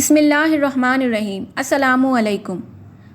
بسم اللہ الرحمن الرحیم۔ السلام علیکم۔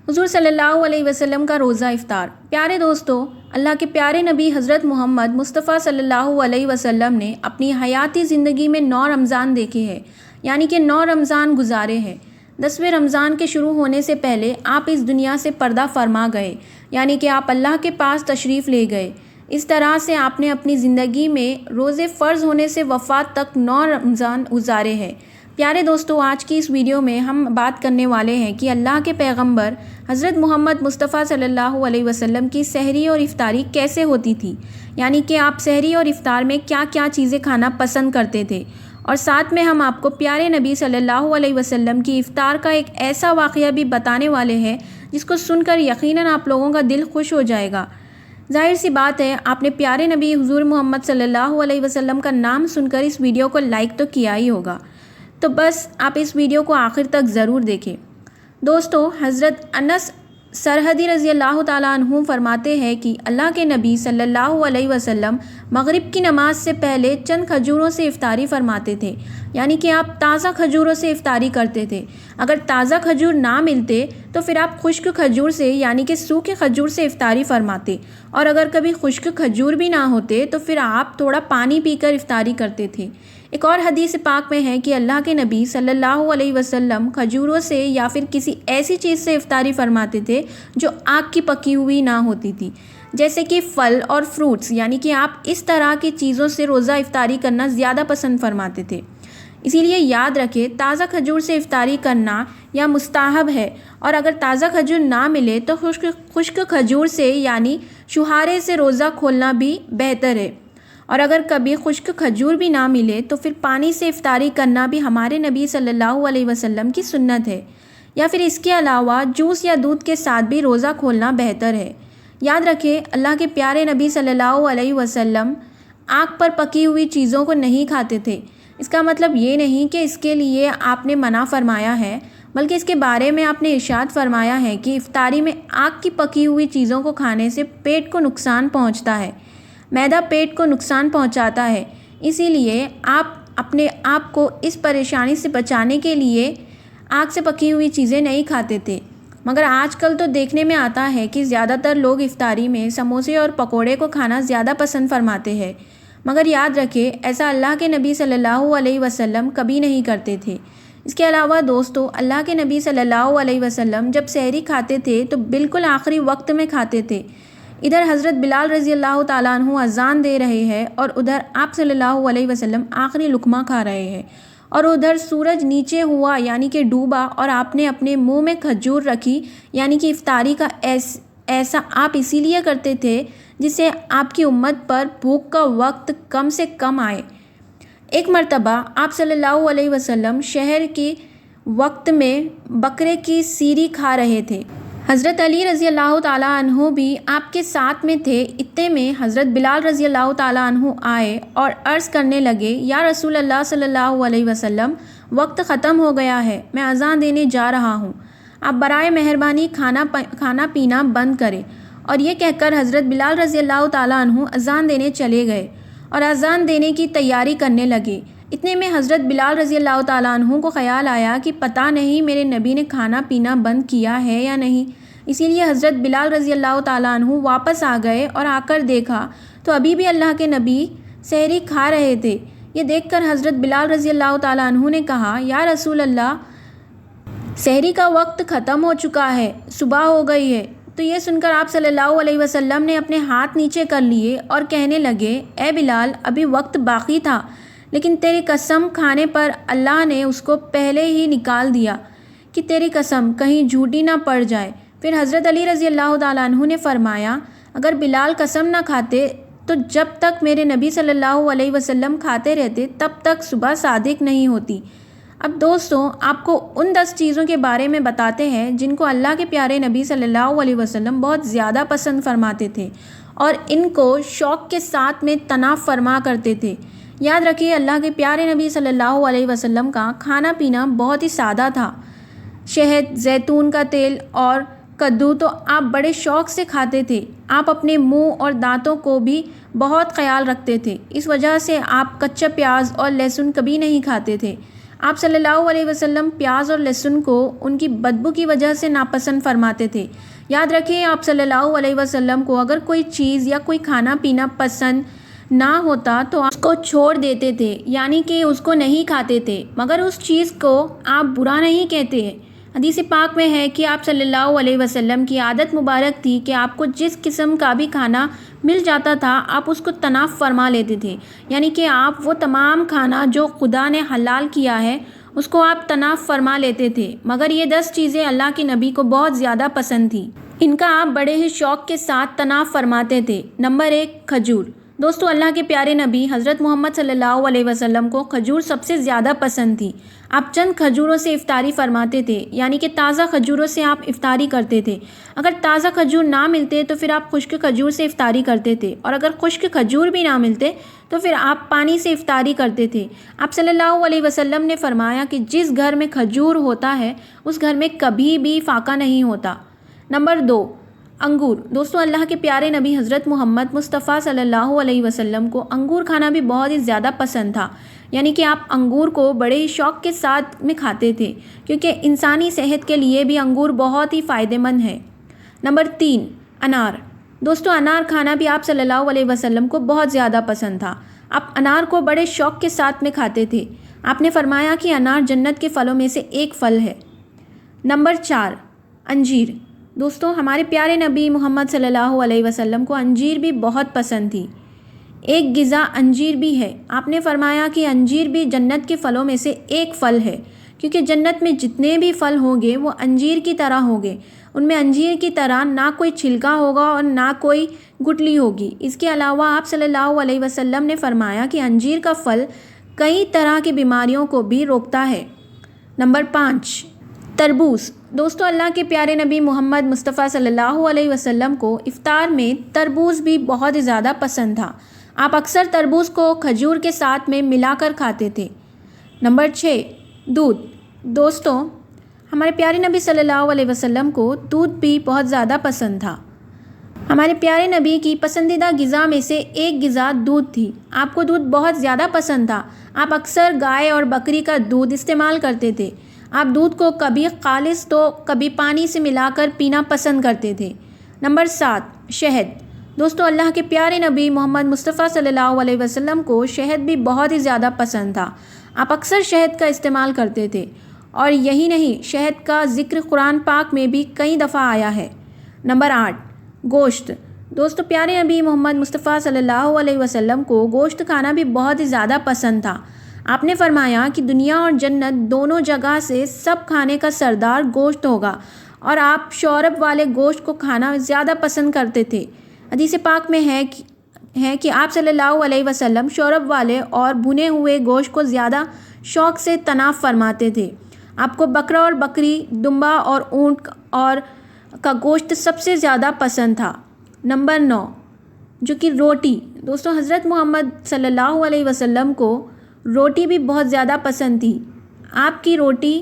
حضور صلی اللہ علیہ وسلم کا روزہ افطار۔ پیارے دوستو، اللہ کے پیارے نبی حضرت محمد مصطفیٰ صلی اللہ علیہ وسلم نے اپنی حیاتی زندگی میں 9 رمضان دیکھے ہیں، یعنی کہ 9 رمضان گزارے ہیں۔ 10ویں رمضان کے شروع ہونے سے پہلے آپ اس دنیا سے پردہ فرما گئے، یعنی کہ آپ اللہ کے پاس تشریف لے گئے۔ اس طرح سے آپ نے اپنی زندگی میں روزے فرض ہونے سے وفات تک 9 رمضان گزارے ہیں۔ پیارے دوستو، آج کی اس ویڈیو میں ہم بات کرنے والے ہیں کہ اللہ کے پیغمبر حضرت محمد مصطفیٰ صلی اللہ علیہ وسلم کی سحری اور افطاری کیسے ہوتی تھی، یعنی کہ آپ سحری اور افطار میں کیا کیا چیزیں کھانا پسند کرتے تھے، اور ساتھ میں ہم آپ کو پیارے نبی صلی اللہ علیہ وسلم کی افطار کا ایک ایسا واقعہ بھی بتانے والے ہیں جس کو سن کر یقیناً آپ لوگوں کا دل خوش ہو جائے گا۔ ظاہر سی بات ہے، آپ نے پیارے نبی حضور محمد صلی اللہ علیہ وسلم کا نام سن کر اس ویڈیو کو لائک تو کیا ہی ہوگا، تو بس آپ اس ویڈیو کو آخر تک ضرور دیکھیں۔ دوستو، حضرت انس سرحدی رضی اللہ تعالیٰ عنہ فرماتے ہیں کہ اللہ کے نبی صلی اللہ علیہ وسلم مغرب کی نماز سے پہلے چند کھجوروں سے افطاری فرماتے تھے، یعنی کہ آپ تازہ کھجوروں سے افطاری کرتے تھے۔ اگر تازہ کھجور نہ ملتے تو پھر آپ خشک کھجور سے، یعنی کہ سوکھے کھجور سے افطاری فرماتے، اور اگر کبھی خشک کھجور بھی نہ ہوتے تو پھر آپ تھوڑا پانی پی کر افطاری کرتے تھے۔ ایک اور حدیث پاک میں ہے کہ اللہ کے نبی صلی اللہ علیہ وسلم کھجوروں سے یا پھر کسی ایسی چیز سے افطاری فرماتے تھے جو آگ کی پکی ہوئی نہ ہوتی تھی، جیسے کہ پھل اور فروٹس، یعنی کہ آپ اس طرح کی چیزوں سے روزہ افطاری کرنا زیادہ پسند فرماتے تھے۔ اسی لیے یاد رکھیں، تازہ کھجور سے افطاری کرنا یا مستحب ہے، اور اگر تازہ کھجور نہ ملے تو خشک کھجور سے یعنی چھہارے سے روزہ کھولنا بھی بہتر ہے، اور اگر کبھی خشک کھجور بھی نہ ملے تو پھر پانی سے افطاری کرنا بھی ہمارے نبی صلی اللہ علیہ وسلم کی سنت ہے، یا پھر اس کے علاوہ جوس یا دودھ کے ساتھ بھی روزہ کھولنا بہتر ہے۔ یاد رکھیں، اللہ کے پیارے نبی صلی اللہ علیہ وسلم آگ پر پکی ہوئی چیزوں کو نہیں کھاتے تھے۔ اس کا مطلب یہ نہیں کہ اس کے لیے آپ نے منع فرمایا ہے، بلکہ اس کے بارے میں آپ نے ارشاد فرمایا ہے کہ افطاری میں آگ کی پکی ہوئی چیزوں کو کھانے سے پیٹ کو نقصان پہنچتا ہے، معدہ پیٹ کو نقصان پہنچاتا ہے۔ اسی لیے آپ اپنے آپ کو اس پریشانی سے بچانے کے لیے آگ سے پکی ہوئی چیزیں نہیں کھاتے تھے۔ مگر آج کل تو دیکھنے میں آتا ہے کہ زیادہ تر لوگ افطاری میں سموسے اور پکوڑے کو کھانا زیادہ پسند فرماتے ہیں، مگر یاد رکھیں، ایسا اللہ کے نبی صلی اللہ علیہ وسلم کبھی نہیں کرتے تھے۔ اس کے علاوہ دوستو، اللہ کے نبی صلی اللہ علیہ وسلم جب سحری کھاتے تھے تو بالکل آخری وقت میں کھاتے تھے۔ ادھر حضرت بلال رضی اللہ تعالیٰ عنہ اذان دے رہے ہیں، اور ادھر آپ صلی اللہ علیہ وسلم آخری لقمہ کھا رہے ہیں، اور ادھر سورج نیچے ہوا یعنی کہ ڈوبا، اور آپ نے اپنے منہ میں کھجور رکھی، یعنی کہ افطاری کا ایسا آپ اسی لیے کرتے تھے جس سے آپ کی امت پر بھوک کا وقت کم سے کم آئے۔ ایک مرتبہ آپ صلی اللہ علیہ وسلم شہر کے وقت میں بکرے کی سیری کھا رہے تھے۔ حضرت علی رضی اللہ تعالیٰ عنہ بھی آپ کے ساتھ میں تھے۔ اتنے میں حضرت بلال رضی اللہ تعالیٰ عنہ آئے اور عرض کرنے لگے، یا رسول اللہ صلی اللہ علیہ وسلم، وقت ختم ہو گیا ہے، میں اذان دینے جا رہا ہوں، آپ برائے مہربانی کھانا پینا بند کریں۔ اور یہ کہہ کر حضرت بلال رضی اللہ تعالیٰ عنہ اذان دینے چلے گئے اور اذان دینے کی تیاری کرنے لگے۔ اتنے میں حضرت بلال رضی اللہ تعالیٰ عنہ کو خیال آیا کہ پتہ نہیں میرے نبی نے کھانا پینا بند کیا ہے یا نہیں۔ اسی لیے حضرت بلال رضی اللہ تعالیٰ عنہ واپس آ گئے اور آ کر دیکھا تو ابھی بھی اللہ کے نبی سحری کھا رہے تھے۔ یہ دیکھ کر حضرت بلال رضی اللہ تعالیٰ عنہ نے کہا، یا رسول اللہ، سحری کا وقت ختم ہو چکا ہے، صبح ہو گئی ہے۔ تو یہ سن کر آپ صلی اللہ علیہ وسلم نے اپنے ہاتھ نیچے کر لیے اور کہنے لگے، اے بلال، ابھی وقت باقی تھا، لیکن تیری قسم کھانے پر اللہ نے اس کو پہلے ہی نکال دیا کہ تیری قسم کہیں جھوٹی نہ پڑ جائے۔ پھر حضرت علی رضی اللہ تعالیٰ عنہ نے فرمایا، اگر بلال قسم نہ کھاتے تو جب تک میرے نبی صلی اللہ علیہ وسلم کھاتے رہتے تب تک صبح صادق نہیں ہوتی۔ اب دوستوں، آپ کو ان 10 چیزوں کے بارے میں بتاتے ہیں جن کو اللہ کے پیارے نبی صلی اللہ علیہ وسلم بہت زیادہ پسند فرماتے تھے، اور ان کو شوق کے ساتھ میں تناف فرما کرتے تھے۔ یاد رکھیے، اللہ کے پیارے نبی صلی اللہ علیہ وسلم کا کھانا پینا بہت ہی سادہ تھا۔ شہد، زیتون کا تیل اور کدو تو آپ بڑے شوق سے کھاتے تھے۔ آپ اپنے منہ اور دانتوں کو بھی بہت خیال رکھتے تھے، اس وجہ سے آپ کچا پیاز اور لہسن کبھی نہیں کھاتے تھے۔ آپ صلی اللہ علیہ وسلم پیاز اور لہسن کو ان کی بدبو کی وجہ سے ناپسند فرماتے تھے۔ یاد رکھیں آپ صلی اللہ علیہ وسلم کو اگر کوئی چیز یا کوئی کھانا پینا پسند نہ ہوتا تو آپ اس کو چھوڑ دیتے تھے، یعنی کہ اس کو نہیں کھاتے تھے، مگر اس چیز کو آپ برا نہیں کہتے ہیں۔ حدیث پاک میں ہے کہ آپ صلی اللہ علیہ وسلم کی عادت مبارک تھی کہ آپ کو جس قسم کا بھی کھانا مل جاتا تھا آپ اس کو تناف فرما لیتے تھے، یعنی کہ آپ وہ تمام کھانا جو خدا نے حلال کیا ہے اس کو آپ تناف فرما لیتے تھے، مگر یہ 10 چیزیں اللہ کے نبی کو بہت زیادہ پسند تھیں، ان کا آپ بڑے ہی شوق کے ساتھ تناف فرماتے تھے۔ نمبر 1، کھجور۔ دوستو اللہ کے پیارے نبی حضرت محمد صلی اللہ علیہ وسلم کو کھجور سب سے زیادہ پسند تھی۔ آپ چند کھجوروں سے افطاری فرماتے تھے، یعنی کہ تازہ کھجوروں سے آپ افطاری کرتے تھے۔ اگر تازہ کھجور نہ ملتے تو پھر آپ خشک کھجور سے افطاری کرتے تھے، اور اگر خشک کھجور بھی نہ ملتے تو پھر آپ پانی سے افطاری کرتے تھے۔ آپ صلی اللہ علیہ وسلم نے فرمایا کہ جس گھر میں کھجور ہوتا ہے اس گھر میں کبھی بھی فاقہ نہیں ہوتا۔ نمبر 2، انگور۔ دوستو اللہ کے پیارے نبی حضرت محمد مصطفیٰ صلی اللہ علیہ وسلم کو انگور کھانا بھی بہت ہی زیادہ پسند تھا، یعنی کہ آپ انگور کو بڑے ہی شوق کے ساتھ میں کھاتے تھے، کیونکہ انسانی صحت کے لیے بھی انگور بہت ہی فائدہ مند ہے۔ نمبر 3، انار۔ دوستو انار کھانا بھی آپ صلی اللہ علیہ وسلم کو بہت زیادہ پسند تھا۔ آپ انار کو بڑے شوق کے ساتھ میں کھاتے تھے۔ آپ نے فرمایا کہ انار جنت کے پھلوں میں سے ایک پھل ہے۔ نمبر 4، انجیر۔ دوستو ہمارے پیارے نبی محمد صلی اللہ علیہ وسلم کو انجیر بھی بہت پسند تھی۔ ایک غذا انجیر بھی ہے۔ آپ نے فرمایا کہ انجیر بھی جنت کے پھلوں میں سے ایک پھل ہے، کیونکہ جنت میں جتنے بھی پھل ہوں گے وہ انجیر کی طرح ہوں گے، ان میں انجیر کی طرح نہ کوئی چھلکا ہوگا اور نہ کوئی گٹلی ہوگی۔ اس کے علاوہ آپ صلی اللہ علیہ وسلم نے فرمایا کہ انجیر کا پھل کئی طرح کی بیماریوں کو بھی روکتا ہے۔ نمبر 5، تربوز۔ دوستو اللہ کے پیارے نبی محمد مصطفیٰ صلی اللہ علیہ وسلم کو افطار میں تربوز بھی بہت ہی زیادہ پسند تھا۔ آپ اکثر تربوز کو کھجور کے ساتھ میں ملا کر کھاتے تھے۔ نمبر 6، دودھ۔ دوستو ہمارے پیارے نبی صلی اللہ علیہ وسلم کو دودھ بھی بہت زیادہ پسند تھا۔ ہمارے پیارے نبی کی پسندیدہ غذا میں سے ایک غذا دودھ تھی۔ آپ کو دودھ بہت زیادہ پسند تھا۔ آپ اکثر گائے اور بکری کا دودھ استعمال کرتے تھے۔ آپ دودھ کو کبھی خالص تو کبھی پانی سے ملا کر پینا پسند کرتے تھے۔ نمبر 7، شہد۔ دوستو اللہ کے پیارے نبی محمد مصطفیٰ صلی اللہ علیہ وسلم کو شہد بھی بہت ہی زیادہ پسند تھا۔ آپ اکثر شہد کا استعمال کرتے تھے، اور یہی نہیں، شہد کا ذکر قرآن پاک میں بھی کئی دفعہ آیا ہے۔ نمبر 8، گوشت۔ دوستو پیارے نبی محمد مصطفیٰ صلی اللہ علیہ وسلم کو گوشت کھانا بھی بہت ہی زیادہ پسند تھا۔ آپ نے فرمایا کہ دنیا اور جنت دونوں جگہ سے سب کھانے کا سردار گوشت ہوگا، اور آپ شورب والے گوشت کو کھانا زیادہ پسند کرتے تھے۔ حدیث پاک میں ہے کہ آپ صلی اللہ علیہ وسلم شورب والے اور بھنے ہوئے گوشت کو زیادہ شوق سے تناف فرماتے تھے۔ آپ کو بکرا اور بکری، دمبا اور اونٹ اور کا گوشت سب سے زیادہ پسند تھا۔ نمبر 9، جو کہ روٹی۔ دوستو حضرت محمد صلی اللہ علیہ وسلم کو روٹی بھی بہت زیادہ پسند تھی۔ آپ کی روٹی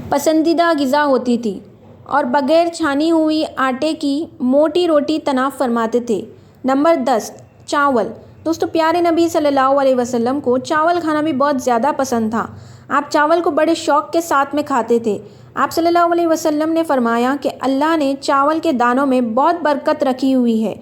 پسندیدہ غذا ہوتی تھی، اور بغیر چھانی ہوئی آٹے کی موٹی روٹی تناف فرماتے تھے۔ نمبر 10، چاول۔ دوستو پیارے نبی صلی اللہ علیہ وسلم کو چاول کھانا بھی بہت زیادہ پسند تھا۔ آپ چاول کو بڑے شوق کے ساتھ میں کھاتے تھے۔ آپ صلی اللہ علیہ وسلم نے فرمایا کہ اللہ نے چاول کے دانوں میں بہت برکت رکھی ہوئی ہے۔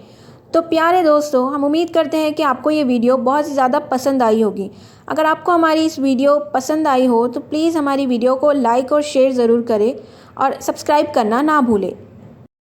تو پیارے دوستو ہم امید کرتے ہیں کہ آپ کو یہ ویڈیو بہت زیادہ پسند آئی ہوگی۔ اگر آپ کو ہماری اس ویڈیو پسند آئی ہو تو پلیز ہماری ویڈیو کو لائک اور شیئر ضرور کریں، اور سبسکرائب کرنا نہ بھولیں۔